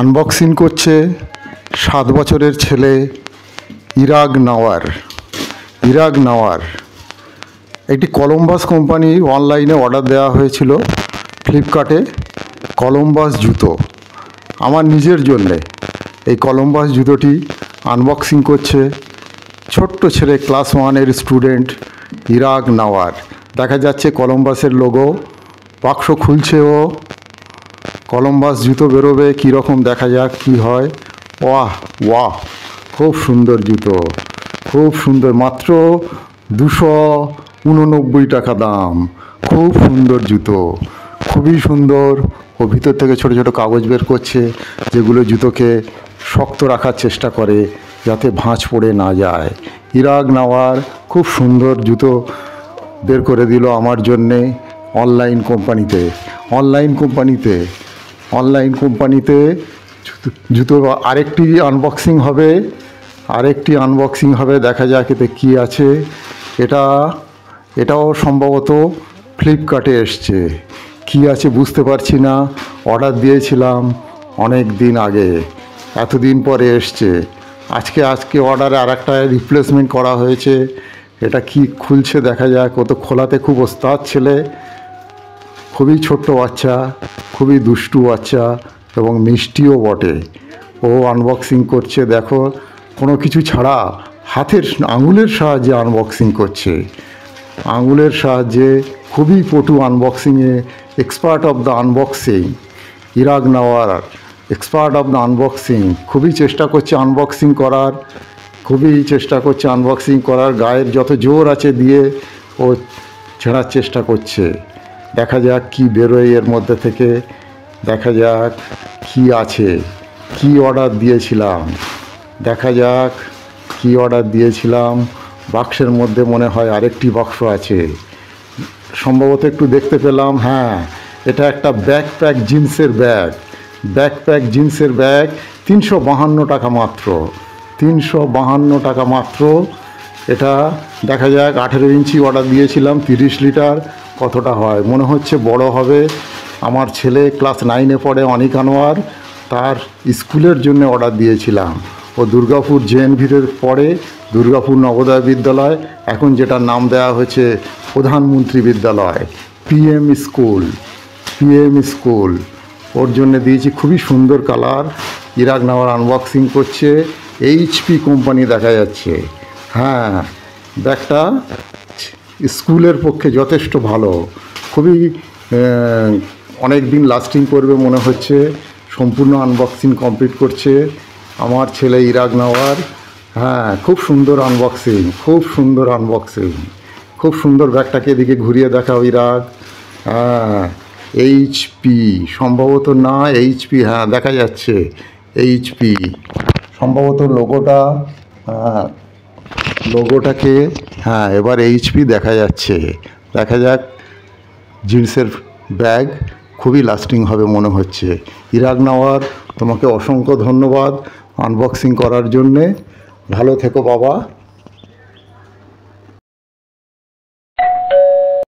Unboxing করছে 7 বছরের ছেলে ইরাগ নাওয়ার। একটি কলম্বাস কোম্পানি অনলাইনে অর্ডার দেওয়া হয়েছিল ফ্লিপকার্টে, কলম্বাস জুতো। আমার নিজের জন্যে এই কলম্বাস জুতোটি আনবক্সিং করছে ছোট্ট ছেলে, ক্লাস 1-এর স্টুডেন্ট ইরাগ নাওয়ার। দেখা যাচ্ছে কলম্বাসের লোগো। বাক্স খুলছে ও। কলম্বাস জুতো বেরোবে, কীরকম দেখা যাক কি হয়। ওয়াহ, খুব সুন্দর জুতো, খুব সুন্দর। মাত্র 289 টাকা দাম। খুব সুন্দর জুতো, খুবই সুন্দর। ও ভিতর থেকে ছোট ছোট কাগজ বের করছে, যেগুলো জুতোকে শক্ত রাখার চেষ্টা করে যাতে ভাঁজ পড়ে না যায়। ইরাগ নাওয়ার খুব সুন্দর জুতো বের করে দিল আমার জন্যে অনলাইন কোম্পানিতে জুতো। আরেকটি আনবক্সিং হবে, দেখা যাক এতে কী আছে। এটাও সম্ভবত ফ্লিপকার্টে এসছে। কী আছে বুঝতে পারছি না। অর্ডার দিয়েছিলাম অনেক দিন আগে, এতদিন পরে এসছে। আজকে অর্ডারে আরেকটা রিপ্লেসমেন্ট করা হয়েছে। এটা কি খুলছে দেখা যাক। ও তো খোলাতে খুব ওস্তাদ ছেলে, খুবই ছোট্ট বাচ্চা, খুবই দুষ্টু বাচ্চা এবং মিষ্টিও বটে। ও আনবক্সিং করছে, দেখো, কোনো কিছু ছাড়া আঙুলের সাহায্যে আনবক্সিং করছে। আঙুলের সাহায্যে খুবই পটু আনবক্সিংয়ে, এক্সপার্ট অফ দ্য আনবক্সিং। ইরাগ নাওয়ার এক্সপার্ট অফ দ্য আনবক্সিং। খুবই চেষ্টা করছে আনবক্সিং করার। গায়ের যত জোর আছে দিয়ে ও ছেঁড়ার চেষ্টা করছে। দেখা যাক কি বেরোয় এর মধ্যে থেকে। দেখা যাক কি আছে, কি অর্ডার দিয়েছিলাম। দেখা যাক কি অর্ডার দিয়েছিলাম। বাক্সের মধ্যে মনে হয় আরেকটি বাক্স আছে সম্ভবত, একটু দেখতে পেলাম। হ্যাঁ, এটা একটা ব্যাকপ্যাক জিন্সের ব্যাগ। 352 টাকা মাত্র। 352 টাকা মাত্র। এটা দেখা যাক। 18 ইঞ্চি অর্ডার দিয়েছিলাম, 30 লিটার। কতটা হয় মনে হচ্ছে বড় হবে। আমার ছেলে ক্লাস 9-এ পড়ে, অনিক আনোয়ার। তার স্কুলের জন্য অর্ডার দিয়েছিলাম। ও দুর্গাপুর জেএনভিতে পড়ে, দুর্গাপুর নবোদয় বিদ্যালয়, এখন যেটার নাম দেওয়া হয়েছে প্রধানমন্ত্রী বিদ্যালয়, পিএম স্কুল। ওর জন্য দিয়েছি। খুবই সুন্দর কালার। ইরাগ নাওয়ার আনবক্সিং করছে। এইচপি কোম্পানি দেখা যাচ্ছে। হ্যাঁ, ব্যাগটা স্কুলের পক্ষে যথেষ্ট ভালো। খুবই অনেক দিন লাস্টিং করবে মনে হচ্ছে। সম্পূর্ণ আনবক্সিং কমপ্লিট করছে আমার ছেলে ইরাগ নাওয়ার। হ্যাঁ, খুব সুন্দর আনবক্সিং। খুব সুন্দর। ব্যাগটাকে এদিকে ঘুরিয়ে দেখাও ইরাগ। হ্যাঁ, এইচপি সম্ভবত, না এইচপি, হ্যাঁ দেখা যাচ্ছে এইচপি সম্ভবত লোগোটাকে। হ্যাঁ, এবার এইচপি দেখা যাচ্ছে। দেখা যাক। জিন্সের ব্যাগ খুবই লাস্টিং হবে মনে হচ্ছে। ইরাগ নাওয়ার, তোমাকে অসংখ্য ধন্যবাদ আনবক্সিং করার জন্যে। ভালো থেকো বাবা।